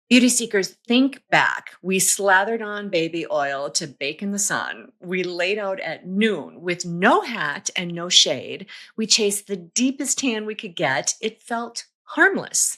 Beauty seekers, think back. We slathered on baby oil to bake in the sun. We laid out at noon with no hat and no shade. We chased the deepest tan we could get. It felt harmless.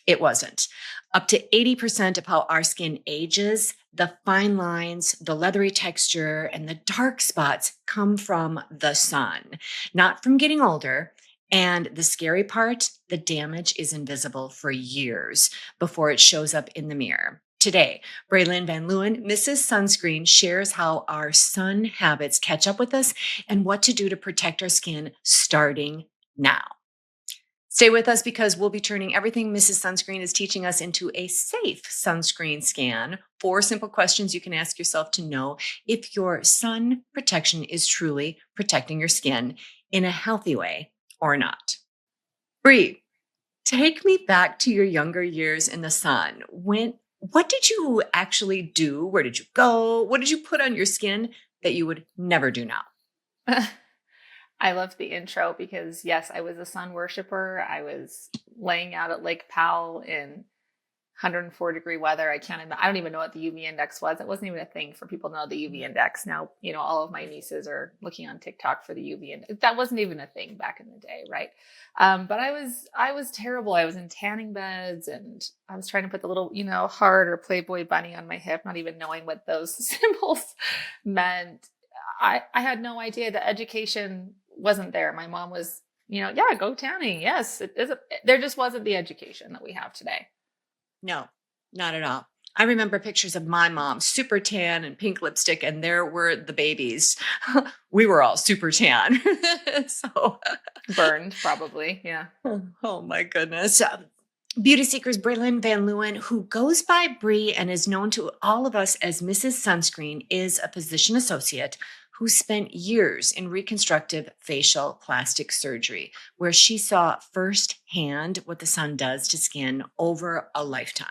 It wasn't. Up to 80% of how our skin ages, the fine lines, the leathery texture, and the dark spots come from the sun, not from getting older. And the scary part, the damage is invisible for years before it shows up in the mirror. Today, Breelyn Vanleeuwen, Mrs. Sunscreen, shares how our sun habits catch up with us and what to do to protect our skin starting now. Stay with us because we'll be turning everything Mrs. Sunscreen is teaching us into a safe sunscreen scan. 4 simple questions you can ask yourself to know if your sun protection is truly protecting your skin in a healthy way or not. Bree, take me back to your younger years in the sun. What did you actually do? Where did you go? What did you put on your skin that you would never do now? I loved the intro because, yes, I was a sun worshiper. I was laying out at Lake Powell in 104-degree weather. I don't even know what the UV index was. It wasn't even a thing for people to know the UV index. Now, all of my nieces are looking on TikTok for the UV index. That wasn't even a thing back in the day, right? But I was terrible. I was in tanning beds and I was trying to put the little, heart or Playboy bunny on my hip, not even knowing what those symbols meant. I had no idea. The education wasn't there. My mom was, yeah, go tanning. Yes, it is. There just wasn't the education that we have today. No, not at all. I remember pictures of my mom, super tan and pink lipstick, and there were the babies. We were all super tan. So burned, probably. Yeah. Oh my goodness. Beauty seekers Breelyn Vanleeuwen, who goes by Bree and is known to all of us as Mrs. Sunscreen, is a physician associate who spent years in reconstructive facial plastic surgery, where she saw firsthand what the sun does to skin over a lifetime.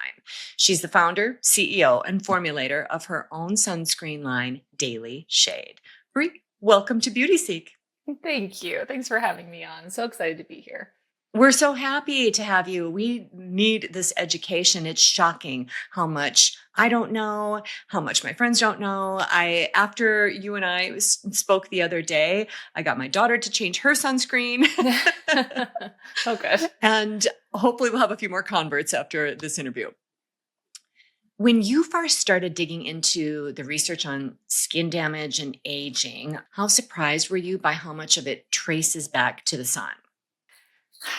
She's the founder, CEO, and formulator of her own sunscreen line, Daily Shade. Bree, welcome to Beauty Seek. Thank you. Thanks for having me on. So excited to be here. We're so happy to have you. We need this education. It's shocking how much I don't know, how much my friends don't know. After you and I spoke the other day, I got my daughter to change her sunscreen. Oh, good. And hopefully we'll have a few more converts after this interview. When you first started digging into the research on skin damage and aging, how surprised were you by how much of it traces back to the sun?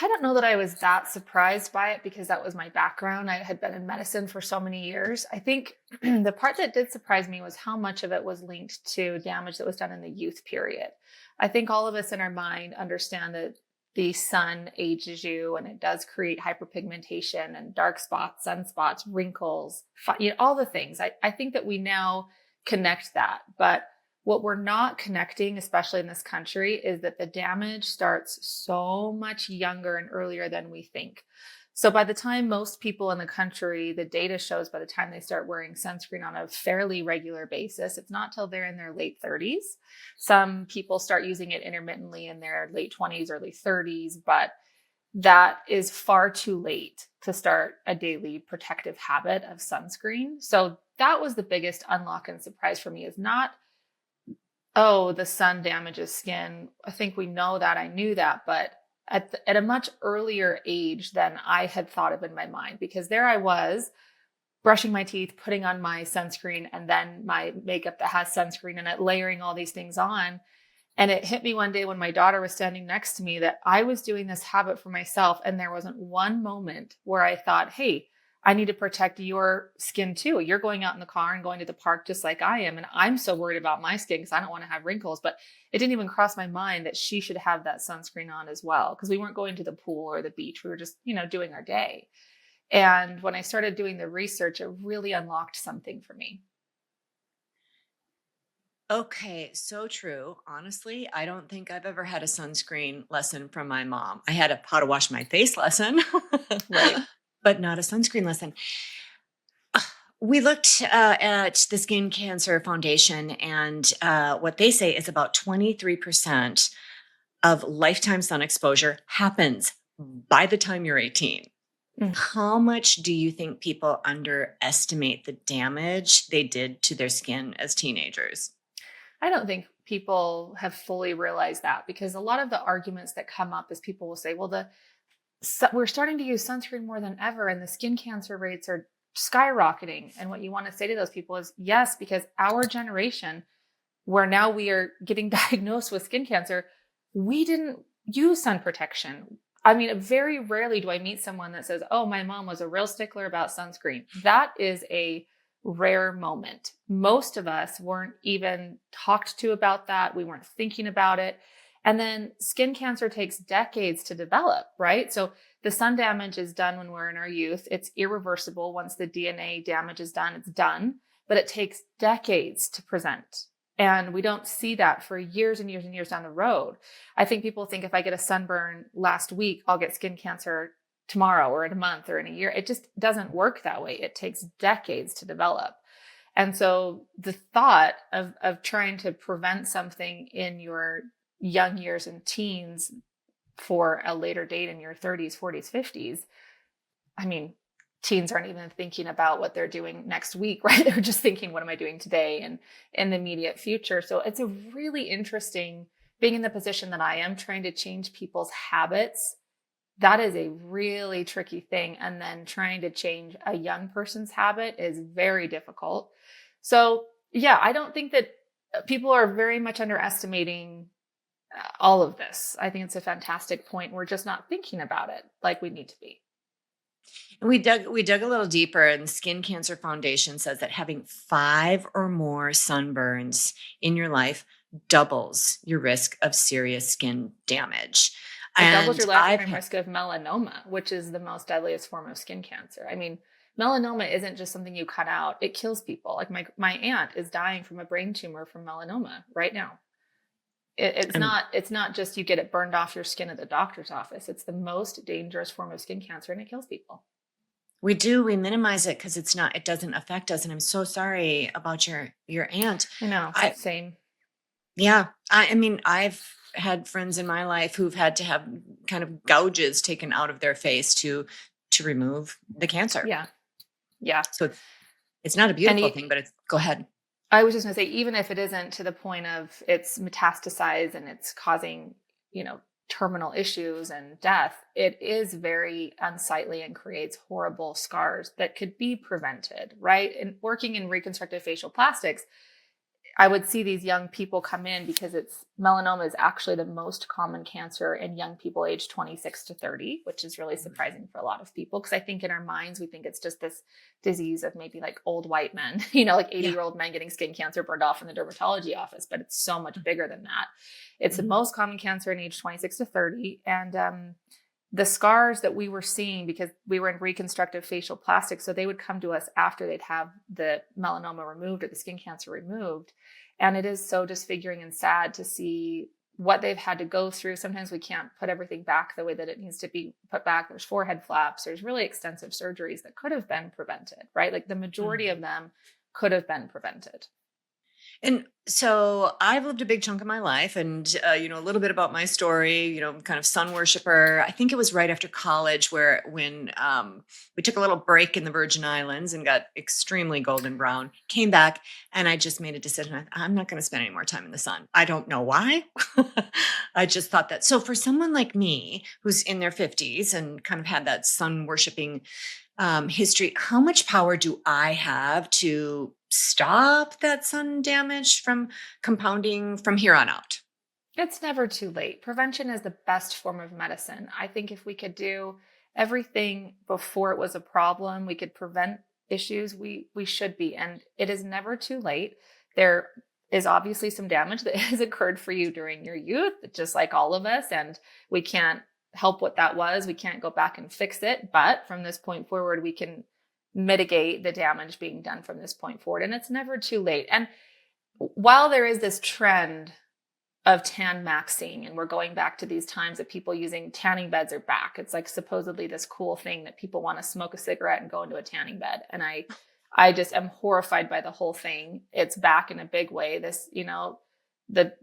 I don't know that I was that surprised by it because that was my background. I had been in medicine for so many years. I think the part that did surprise me was how much of it was linked to damage that was done in the youth period. I think all of us in our mind understand that the sun ages you and it does create hyperpigmentation and dark spots, sunspots, wrinkles, all the things. I think that we now connect that, but what we're not connecting, especially in this country, is that the damage starts so much younger and earlier than we think. So by the time most people in the country, the data shows by the time they start wearing sunscreen on a fairly regular basis, it's not till they're in their late 30s. Some people start using it intermittently in their late 20s, early 30s, but that is far too late to start a daily protective habit of sunscreen. So that was the biggest unlock and surprise for me, is not, oh, the sun damages skin. I think we know that. I knew that, but at a much earlier age than I had thought of in my mind, because there I was brushing my teeth, putting on my sunscreen and then my makeup that has sunscreen in it, layering all these things on. And it hit me one day when my daughter was standing next to me that I was doing this habit for myself. And there wasn't one moment where I thought, hey, I need to protect your skin too. You're going out in the car and going to the park just like I am. And I'm so worried about my skin because I don't want to have wrinkles. But it didn't even cross my mind that she should have that sunscreen on as well, because we weren't going to the pool or the beach. We were just, doing our day. And when I started doing the research, it really unlocked something for me. Okay, so true. Honestly, I don't think I've ever had a sunscreen lesson from my mom. I had a how to wash my face lesson, Right. but not a sunscreen lesson. We looked at the Skin Cancer Foundation, and what they say is about 23% of lifetime sun exposure happens by the time you're 18. Mm. How much do you think people underestimate the damage they did to their skin as teenagers? I don't think people have fully realized that, because a lot of the arguments that come up is people will say, well, we're starting to use sunscreen more than ever and the skin cancer rates are skyrocketing. And what you want to say to those people is, yes, because our generation, where now we are getting diagnosed with skin cancer, we didn't use sun protection. I mean, very rarely do I meet someone that says, oh, my mom was a real stickler about sunscreen. That is a rare moment. Most of us weren't even talked to about that. We weren't thinking about it. And then skin cancer takes decades to develop, right? So the sun damage is done when we're in our youth. It's irreversible. Once the DNA damage is done, it's done, but it takes decades to present. And we don't see that for years and years and years down the road. I think people think if I get a sunburn last week, I'll get skin cancer tomorrow or in a month or in a year. It just doesn't work that way. It takes decades to develop. And so the thought of trying to prevent something in your young years and teens for a later date in your 30s, 40s, 50s, I mean, teens aren't even thinking about what they're doing next week, right? They're just thinking, what am I doing today and in the immediate future? So it's a really interesting being in the position that I am, trying to change people's habits. That is a really tricky thing. And then trying to change a young person's habit is very difficult. So yeah, I don't think that people are very much underestimating all of this. I think it's a fantastic point. We're just not thinking about it like we need to be. We dug a little deeper, and the Skin Cancer Foundation says that having 5 or more sunburns in your life doubles your risk of serious skin damage. It doubles And your I've lifetime had, risk of melanoma, which is the most deadliest form of skin cancer. I mean, melanoma isn't just something you cut out. It kills people. Like my aunt is dying from a brain tumor from melanoma right now. and It's not just you get it burned off your skin at the doctor's office. It's the most dangerous form of skin cancer, and it kills people. we minimize it because it doesn't affect us. And I'm so sorry about your aunt. I know. I Same. Yeah. I mean, I've had friends in my life who've had to have kind of gouges taken out of their face to remove the cancer. Yeah. Yeah. So it's not a And beautiful thing, but it's go ahead. I was just going to say, even if it isn't to the point of it's metastasized and it's causing, terminal issues and death, it is very unsightly and creates horrible scars that could be prevented, right? And working in reconstructive facial plastics, I would see these young people come in because melanoma is actually the most common cancer in young people aged 26 to 30, which is really surprising for a lot of people. Cause I think in our minds, we think it's just this disease of maybe like old white men, like Yeah. 80-year-old men getting skin cancer burned off in the dermatology office, but it's so much bigger than that. It's the Mhm. most common cancer in age 26 to 30. And the scars that we were seeing, because we were in reconstructive facial plastic, so they would come to us after they'd have the melanoma removed or the skin cancer removed. And it is so disfiguring and sad to see what they've had to go through. Sometimes we can't put everything back the way that it needs to be put back. There's forehead flaps. There's really extensive surgeries that could have been prevented, right? Like the majority Mhm. of them could have been prevented. And so I've lived a big chunk of my life, and a little bit about my story. Kind of sun worshiper. I think it was right after college when we took a little break in the Virgin Islands and got extremely golden brown. Came back, and I just made a decision. I'm not going to spend any more time in the sun. I don't know why. I just thought that. So for someone like me who's in their 50s and kind of had that sun worshiping history, how much power do I have to stop that sun damage from compounding from here on out? It's never too late. Prevention is the best form of medicine. I think if we could do everything before it was a problem, we could prevent issues, we should be. And it is never too late. There is obviously some damage that has occurred for you during your youth, just like all of us. And we can't help what that was. We can't go back and fix it. But from this point forward, we can mitigate the damage being done from this point forward. And it's never too late. And while there is this trend of tan maxing, and we're going back to these times that people using tanning beds are back. It's like supposedly this cool thing that people want to smoke a cigarette and go into a tanning bed. And I just am horrified by the whole thing. It's back in a big way. This, the,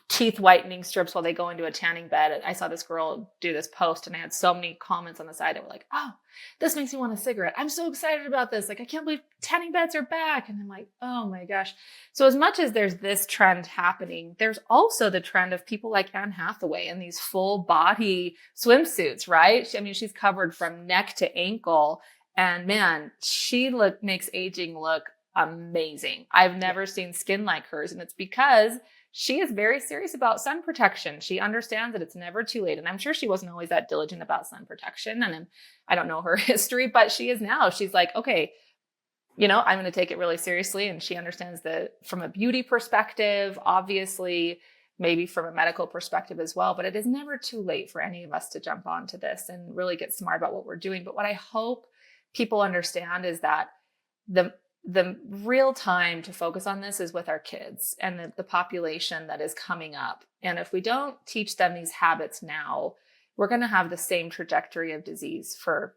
teeth whitening strips while they go into a tanning bed. I saw this girl do this post and I had so many comments on the side that were like, oh, this makes me want a cigarette. I'm so excited about this. Like, I can't believe tanning beds are back. And I'm like, oh my gosh. So as much as there's this trend happening, there's also the trend of people like Anne Hathaway in these full body swimsuits, right? I mean, she's covered from neck to ankle, and man, she makes aging look amazing. I've never seen skin like hers. And it's because she is very serious about sun protection. She understands that it's never too late. And I'm sure she wasn't always that diligent about sun protection. And I don't know her history, but she is now. She's like, okay, I'm going to take it really seriously. And she understands that from a beauty perspective, obviously, maybe from a medical perspective as well, but it is never too late for any of us to jump onto this and really get smart about what we're doing. But what I hope people understand is that the real time to focus on this is with our kids and the population that is coming up. And if we don't teach them these habits now, we're going to have the same trajectory of disease for,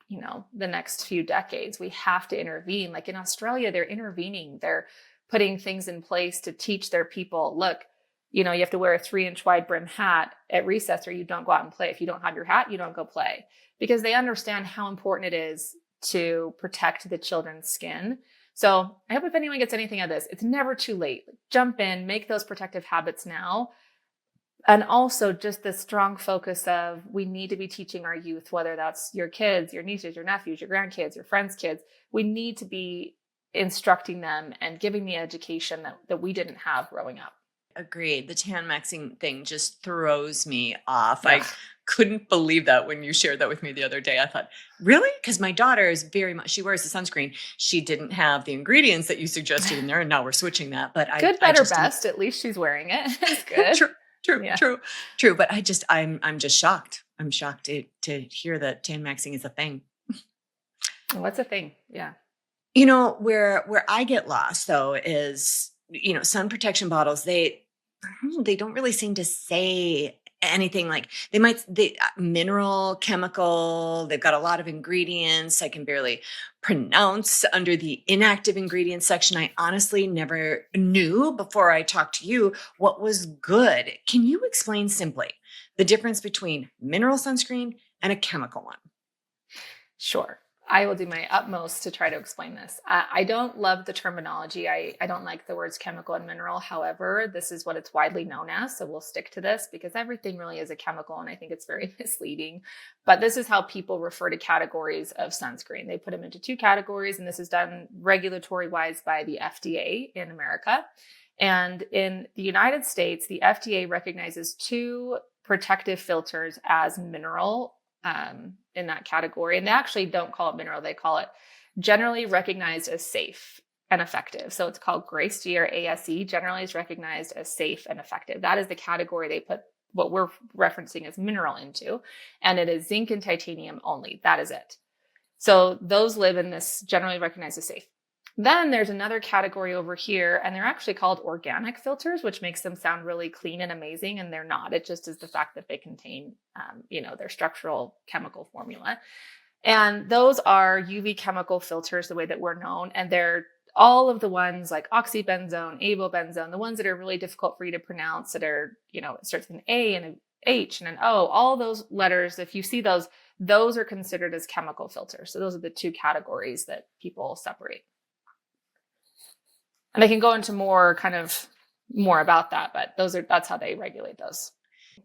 the next few decades. We have to intervene. Like in Australia, they're intervening. They're putting things in place to teach their people, look, you have to wear a 3-inch wide brim hat at recess or you don't go out and play. If you don't have your hat, you don't go play, because they understand how important it is to protect the children's skin. So I hope if anyone gets anything out of this, it's never too late. Jump in, make those protective habits now. And also just the strong focus of, we need to be teaching our youth, whether that's your kids, your nieces, your nephews, your grandkids, your friends' kids, we need to be instructing them and giving the education that we didn't have growing up. Agreed. The tan maxing thing just throws me off. Yeah. I couldn't believe that when you shared that with me the other day. I thought, really? Because my daughter is very much, she wears the sunscreen. She didn't have the ingredients that you suggested in there, and now we're switching that. But good, better, best. At least she's wearing it. It's good. True. But I'm just shocked. I'm shocked to hear that tan maxing is a thing. What's a thing? Yeah. Where I get lost though is, sun protection bottles, they don't really seem to say anything. Like they mineral, chemical, they've got a lot of ingredients I can barely pronounce under the inactive ingredients section. I honestly never knew before I talked to you what was good. Can you explain simply the difference between mineral sunscreen and a chemical one? Sure. I will do my utmost to try to explain this. I don't love the terminology. I don't like the words chemical and mineral. However, this is what it's widely known as. So we'll stick to this because everything really is a chemical. And I think it's very misleading. But this is how people refer to categories of sunscreen. They put them into 2 categories. And this is done regulatory wise by the FDA in America. And in the United States, the FDA recognizes 2 protective filters as mineral in that category. And they actually don't call it mineral. They call it generally recognized as safe and effective. So it's called GRACE, GRASE, generally is recognized as safe and effective. That is the category they put what we're referencing as mineral into. And it is zinc and titanium only. That is it. So those live in this generally recognized as safe. Then there's another category over here, and they're actually called organic filters, which makes them sound really clean and amazing, and they're not. It just is the fact that they contain, their structural chemical formula. And those are UV chemical filters, the way that we're known, and they're all of the ones like oxybenzone, avobenzone, the ones that are really difficult for you to pronounce, that are, it starts with an A and an H and an O, all those letters. If you see those are considered as chemical filters. So those are the 2 categories that people separate. And I can go into more about that, but that's how they regulate those.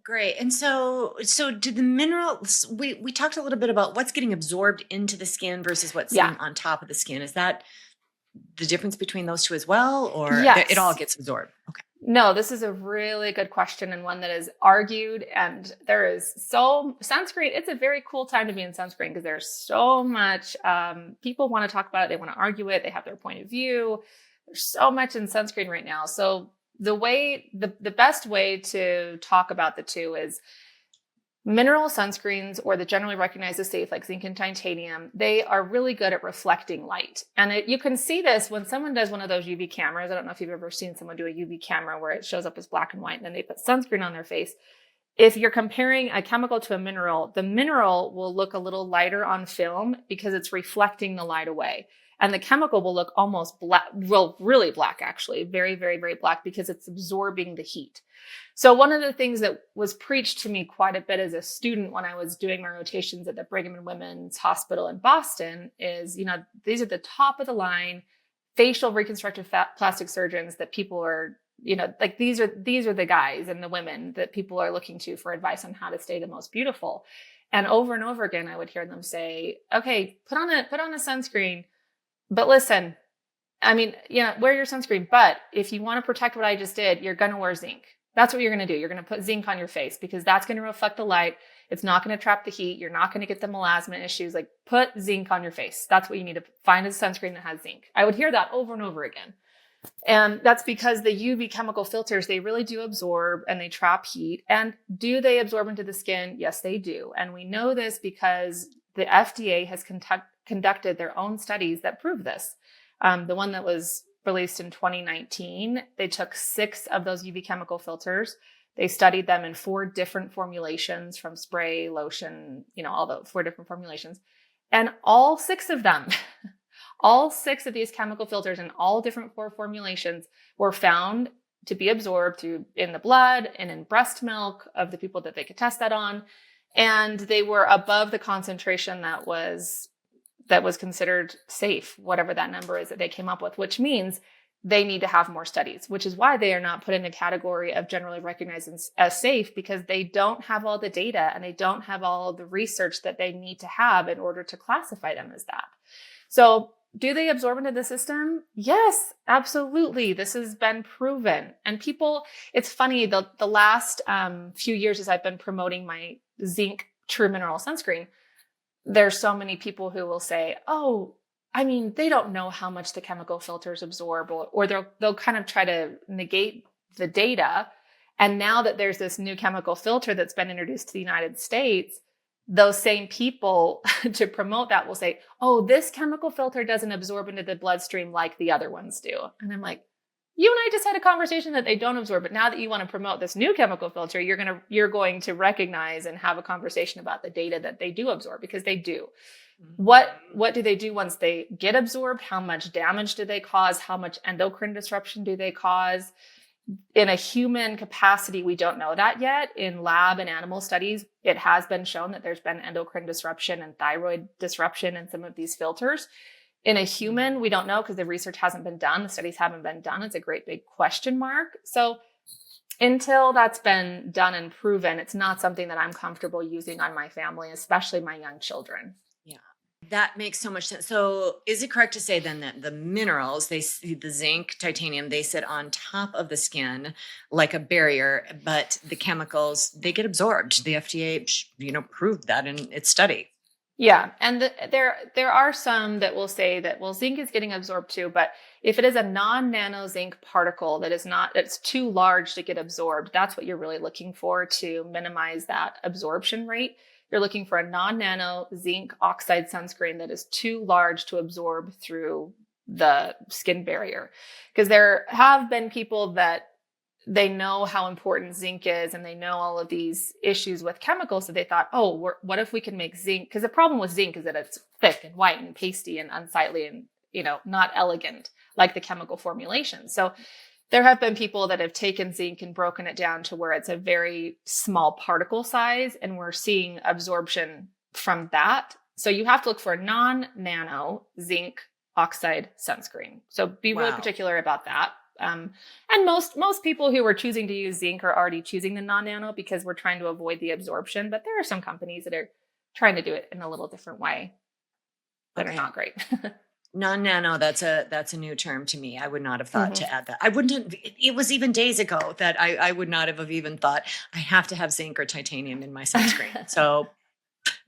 Great. And so do the minerals, we talked a little bit about what's getting absorbed into the skin versus what's sitting on top of the skin. Is that the difference between those 2 as well, or it all gets absorbed? Okay. No, this is a really good question, and one that is argued, and there is sunscreen. It's a very cool time to be in sunscreen because there's so much, people want to talk about it. They want to argue it. They have their point of view. There's so much in sunscreen right now. So the best way to talk about the 2 is mineral sunscreens, or the generally recognized as safe, like zinc and titanium. They are really good at reflecting light. And you can see this when someone does one of those UV cameras. I don't know if you've ever seen someone do a UV camera where it shows up as black and white, and then they put sunscreen on their face. If you're comparing a chemical to a mineral, the mineral will look a little lighter on film because it's reflecting the light away. And the chemical will look almost black, well, really black, actually, very, very, very black, because it's absorbing the heat. So one of the things that was preached to me quite a bit as a student when I was doing my rotations at the Brigham and Women's Hospital in Boston is, these are the top of the line facial reconstructive plastic surgeons that people are, like these are the guys and the women that people are looking to for advice on how to stay the most beautiful. And over again, I would hear them say, okay, put on a sunscreen, but listen, I mean, wear your sunscreen, but if you want to protect what I just did, you're going to wear zinc. That's what you're going to do. You're going to put zinc on your face because that's going to reflect the light. It's not going to trap the heat. You're not going to get the melasma issues. Like, put zinc on your face. That's what you need to find, a sunscreen that has zinc. I would hear that over and over again. And that's because the UV chemical filters, they really do absorb and they trap heat. And do they absorb into the skin? Yes, they do. And we know this because the FDA has conducted their own studies that prove this. The one that was released in 2019, they took 6 of those UV chemical filters. They studied them in 4 different formulations, from spray, lotion, all the 4 different formulations. And all 6 of them, all 6 of these chemical filters in all different 4 formulations were found to be absorbed in the blood and in breast milk of the people that they could test that on. And they were above the concentration that was considered safe, whatever that number is that they came up with, which means they need to have more studies, which is why they are not put in a category of generally recognized as safe, because they don't have all the data and they don't have all the research that they need to have in order to classify them as that. So do they absorb into the system? Yes, absolutely. This has been proven. And people, it's funny, the last few years as I've been promoting my zinc true mineral sunscreen, there's so many people who will say, oh, I mean, they don't know how much the chemical filters absorb, or they'll kind of try to negate the data. And now that there's this new chemical filter that's been introduced to the United States, those same people to promote that will say, oh, this chemical filter doesn't absorb into the bloodstream like the other ones do. And I'm like, you and I just had a conversation that they don't absorb, but now that you want to promote this new chemical filter, you're going to recognize and have a conversation about the data that they do absorb, because they do. What do they do once they get absorbed? How much damage do they cause? How much endocrine disruption do they cause? In a human capacity, we don't know that yet. In lab and animal studies, it has been shown that there's been endocrine disruption and thyroid disruption in some of these filters. In a human, we don't know because the research hasn't been done. The studies haven't been done. It's a great big question mark. So until that's been done and proven, it's not something that I'm comfortable using on my family, especially my young children. Yeah, that makes so much sense. So is it correct to say then that the minerals, the zinc, titanium, they sit on top of the skin like a barrier, but the chemicals, they get absorbed? The FDA, proved that in its study. Yeah. And there are some that will say that, well, zinc is getting absorbed too, but if it is a non-nano zinc particle it's too large to get absorbed, that's what you're really looking for to minimize that absorption rate. You're looking for a non-nano zinc oxide sunscreen that is too large to absorb through the skin barrier. Because there have been people that they know how important zinc is and they know all of these issues with chemicals. So they thought, oh, what if we can make zinc? Because the problem with zinc is that it's thick and white and pasty and unsightly and, not elegant like the chemical formulation. So there have been people that have taken zinc and broken it down to where it's a very small particle size, and we're seeing absorption from that. So you have to look for a non-nano zinc oxide sunscreen. So be really particular about that. And most people who are choosing to use zinc are already choosing the non-nano because we're trying to avoid the absorption. But there are some companies that are trying to do it in a little different way that are not great. Non-nano, that's a new term to me. I would not have thought to add that. I wouldn't have, it was even days ago that I would not have even thought I have to have zinc or titanium in my sunscreen. So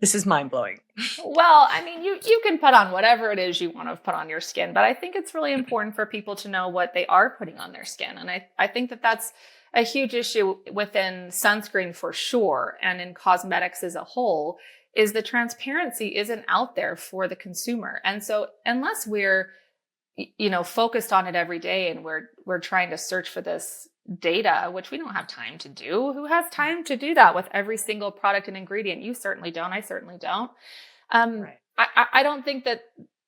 this is mind-blowing. Well, I mean, you can put on whatever it is you want to put on your skin, but I think it's really important for people to know what they are putting on their skin. And I think that that's a huge issue within sunscreen for sure, and in cosmetics as a whole, is the transparency isn't out there for the consumer. And so unless we're, focused on it every day and we're trying to search for this data, which we don't have time to do. Who has time to do that with every single product and ingredient? You certainly don't. I certainly don't. Right. I don't think that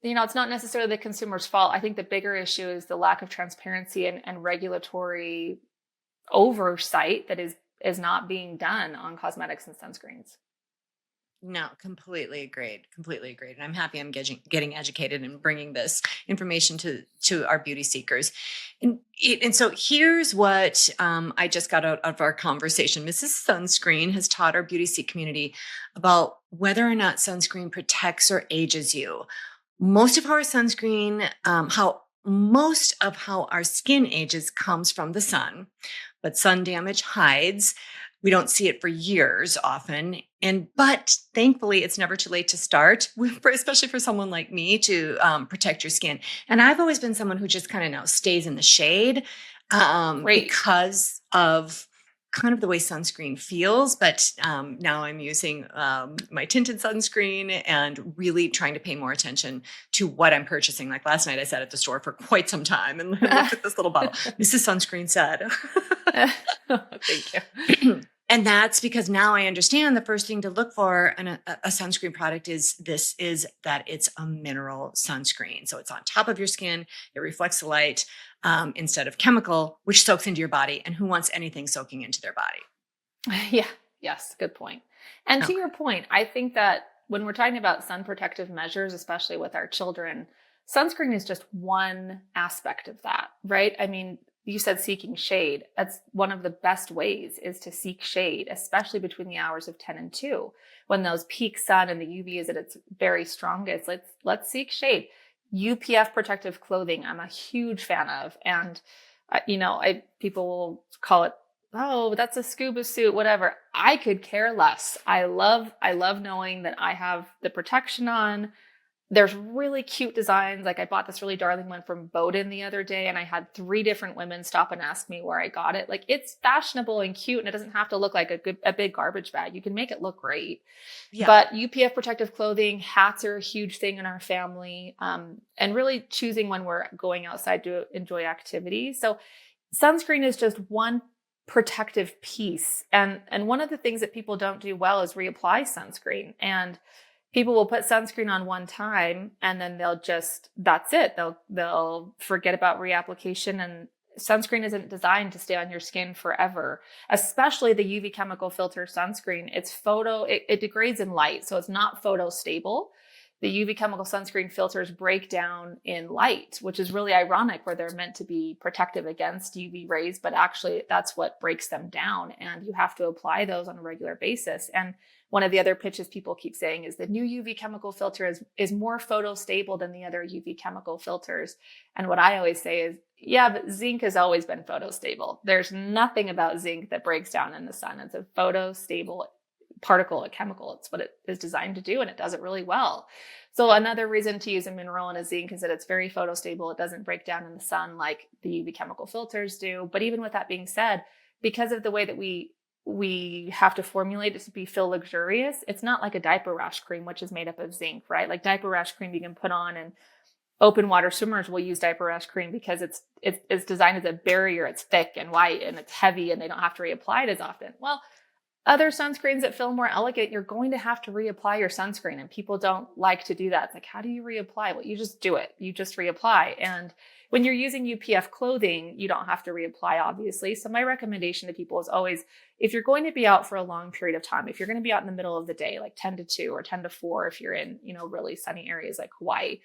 it's not necessarily the consumer's fault. I think the bigger issue is the lack of transparency and regulatory oversight that is not being done on cosmetics and sunscreens. No, completely agreed. Completely agreed. And I'm happy I'm getting educated and bringing this information to our beauty seekers. And so here's what I just got out of our conversation. Mrs. Sunscreen has taught our beauty seek community about whether or not sunscreen protects or ages you. Most of our sunscreen, most of how our skin ages comes from the sun, but sun damage hides. We don't see it for years often. But thankfully, it's never too late to start, especially for someone like me, to protect your skin. And I've always been someone who just kind of now stays in the shade Great. because of kind of the way sunscreen feels. But now I'm using my tinted sunscreen and really trying to pay more attention to what I'm purchasing. Like last night, I sat at the store for quite some time and looked at this little bottle. Mrs. Sunscreen said. Thank you. And that's because now I understand the first thing to look for in a sunscreen product is that it's a mineral sunscreen. So it's on top of your skin. It reflects the light instead of chemical, which soaks into your body. And who wants anything soaking into their body? Yeah. Yes. Good point. And to your point, I think that when we're talking about sun protective measures, especially with our children, sunscreen is just one aspect of that, right? I mean, you said seeking shade. That's one of the best ways is to seek shade, especially between the hours of 10 and 2, when those peak sun and the UV is at its very strongest. Let's seek shade. UPF protective clothing, I'm a huge fan of. And, people will call it, oh, that's a scuba suit, whatever. I could care less. I love knowing that I have the protection on. There's really cute designs. Like I bought this really darling one from Bowden the other day, and I had 3 different women stop and ask me where I got it. Like it's fashionable and cute, and it doesn't have to look like a big garbage bag. You can make it look great. Yeah. But UPF protective clothing, hats are a huge thing in our family, and really choosing when we're going outside to enjoy activities. So sunscreen is just one protective piece. And one of the things that people don't do well is reapply sunscreen. And people will put sunscreen on one time and then that's it. They'll forget about reapplication, and sunscreen isn't designed to stay on your skin forever, especially the UV chemical filter sunscreen. It degrades in light. So it's not photo stable. The UV chemical sunscreen filters break down in light, which is really ironic where they're meant to be protective against UV rays, but actually that's what breaks them down. And you have to apply those on a regular basis. And one of the other pitches people keep saying is the new UV chemical filter is more photo stable than the other UV chemical filters. And what I always say is, yeah, but zinc has always been photo stable. There's nothing about zinc that breaks down in the sun. It's a photo stable particle, a chemical. It's what it is designed to do, and it does it really well. So another reason to use a mineral and a zinc is that it's very photostable. It doesn't break down in the sun like the UV chemical filters do. But even with that being said, because of the way that we have to formulate it to feel luxurious, it's not like a diaper rash cream, which is made up of zinc, right? Like diaper rash cream you can put on, and open water swimmers will use diaper rash cream because it's designed as a barrier. It's thick and white and it's heavy, and they don't have to reapply it as often. Well, other sunscreens that feel more elegant, you're going to have to reapply your sunscreen, and people don't like to do that. It's like, how do you reapply? Well, you just do it. You just reapply. And when you're using UPF clothing, you don't have to reapply, obviously. So my recommendation to people is always, if you're going to be out for a long period of time, if you're going to be out in the middle of the day, like 10 to 2 or 10 to 4, if you're in, really sunny areas like Hawaii,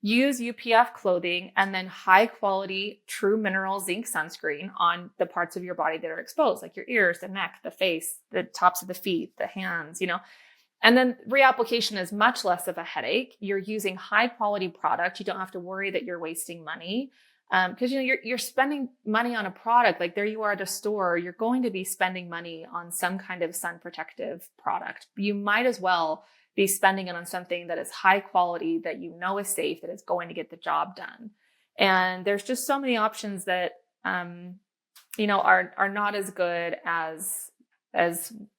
use UPF clothing and then high quality true mineral zinc sunscreen on the parts of your body that are exposed, like your ears, the neck, the face, the tops of the feet, the hands, and then reapplication is much less of a headache. You're using high quality product. You don't have to worry that you're wasting money. Because you're spending money on a product. Like there you are at a store, you're going to be spending money on some kind of sun protective product. You might as well be spending it on something that is high quality, that is safe, that is going to get the job done. And there's just so many options that are not as good as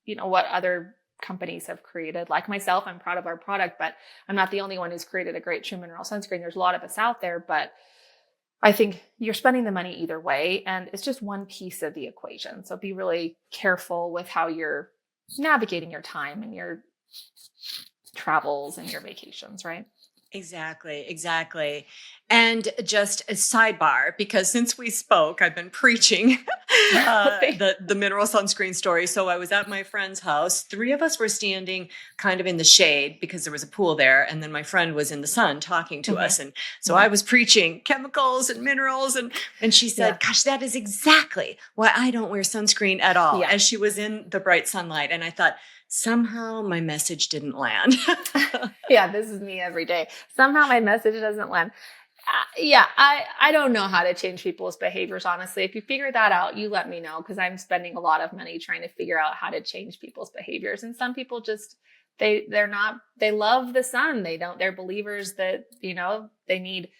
what other companies have created. Like myself, I'm proud of our product, but I'm not the only one who's created a great true mineral sunscreen. There's a lot of us out there, but I think you're spending the money either way, and it's just one piece of the equation. So be really careful with how you're navigating your time and your travels and your vacations, right? Exactly, exactly. And just a sidebar, because since we spoke, I've been preaching the mineral sunscreen story. So I was at my friend's house. Three of us were standing kind of in the shade because there was a pool there, and then my friend was in the sun talking to Mhm, us. And so mhm. I was preaching chemicals and minerals, and she Yeah. said, "Gosh, that is exactly why I don't wear sunscreen at all." Yeah. As she was in the bright sunlight, and I thought somehow my message didn't land. Yeah, this is me every day. Somehow my message doesn't land. Yeah, I don't know how to change people's behaviors, honestly. If you figure that out, you let me know, because I'm spending a lot of money trying to figure out how to change people's behaviors. And some people just they're not they love the sun. They're believers that, they need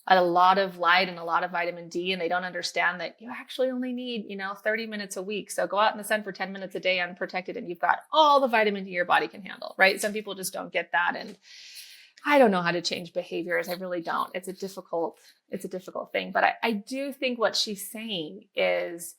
a lot of light and a lot of vitamin D, and they don't understand that you actually only need, 30 minutes a week. So go out in the sun for 10 minutes a day unprotected and you've got all the vitamin D your body can handle, right? Some people just don't get that, and I don't know how to change behaviors. I really don't. It's a difficult thing. But I do think what she's saying is,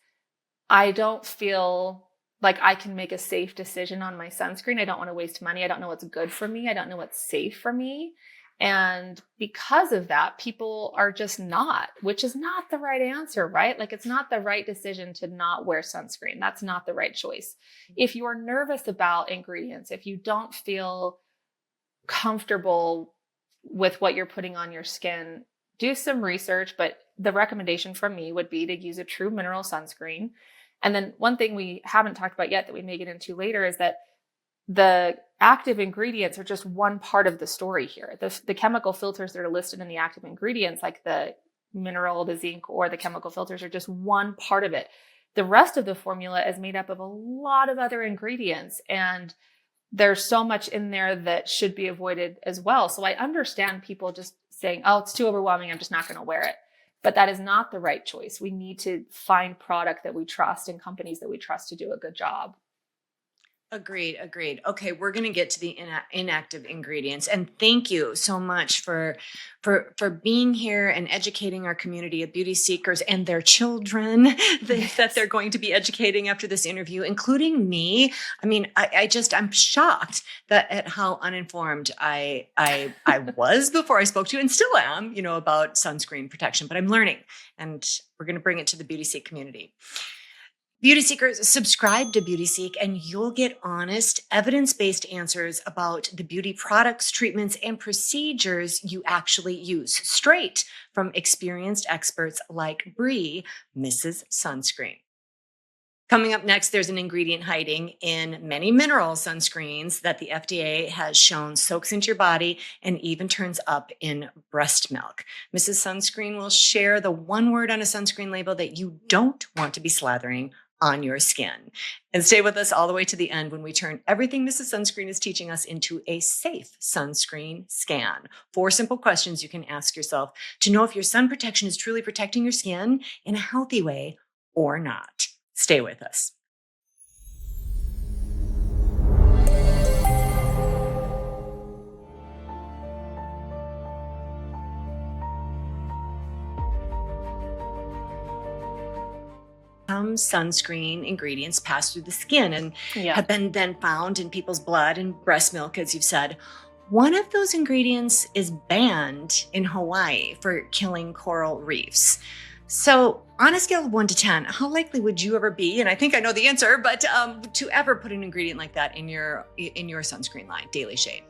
I don't feel like I can make a safe decision on my sunscreen. I don't want to waste money. I don't know what's good for me. I don't know what's safe for me. And because of that, people are just not, which is not the right answer, right? Like, it's not the right decision to not wear sunscreen. That's not the right choice. If you're nervous about ingredients, if you don't feel comfortable with what you're putting on your skin, do some research. But the recommendation from me would be to use a true mineral sunscreen. And then one thing we haven't talked about yet that we may get into later is that the active ingredients are just one part of the story here. The chemical filters that are listed in the active ingredients, like the mineral, the zinc, or the chemical filters, are just one part of it. The rest of the formula is made up of a lot of other ingredients, and there's so much in there that should be avoided as well. So I understand people just saying, oh, it's too overwhelming, I'm just not going to wear it. But that is not the right choice. We need to find product that we trust and companies that we trust to do a good job. Agreed, agreed. Okay, we're going to get to the inactive ingredients, and thank you so much for being here and educating our community of beauty seekers and their children that they're Yes. going to be educating after this interview, including me. I mean, I'm shocked that at how uninformed I was before I spoke to you, and still am, about sunscreen protection. But I'm learning, and we're going to bring it to the beauty seek community. Beauty seekers, subscribe to Beauty Seek and you'll get honest, evidence based answers about the beauty products, treatments, and procedures you actually use, straight from experienced experts like Bree, Mrs. Sunscreen. Coming up next, there's an ingredient hiding in many mineral sunscreens that the FDA has shown soaks into your body and even turns up in breast milk. Mrs. Sunscreen will share the one word on a sunscreen label that you don't want to be slathering on your skin. And stay with us all the way to the end when we turn everything Mrs. Sunscreen is teaching us into a safe sunscreen scan. 4 simple questions you can ask yourself to know if your sun protection is truly protecting your skin in a healthy way or not. Stay with us. Some sunscreen ingredients pass through the skin and Yeah. have been then found in people's blood and breast milk, as you've said. One of those ingredients is banned in Hawaii for killing coral reefs. So, on a scale of 1 to 10, how likely would you ever be? And I think I know the answer, but to ever put an ingredient like that in your sunscreen line, Daily Shade?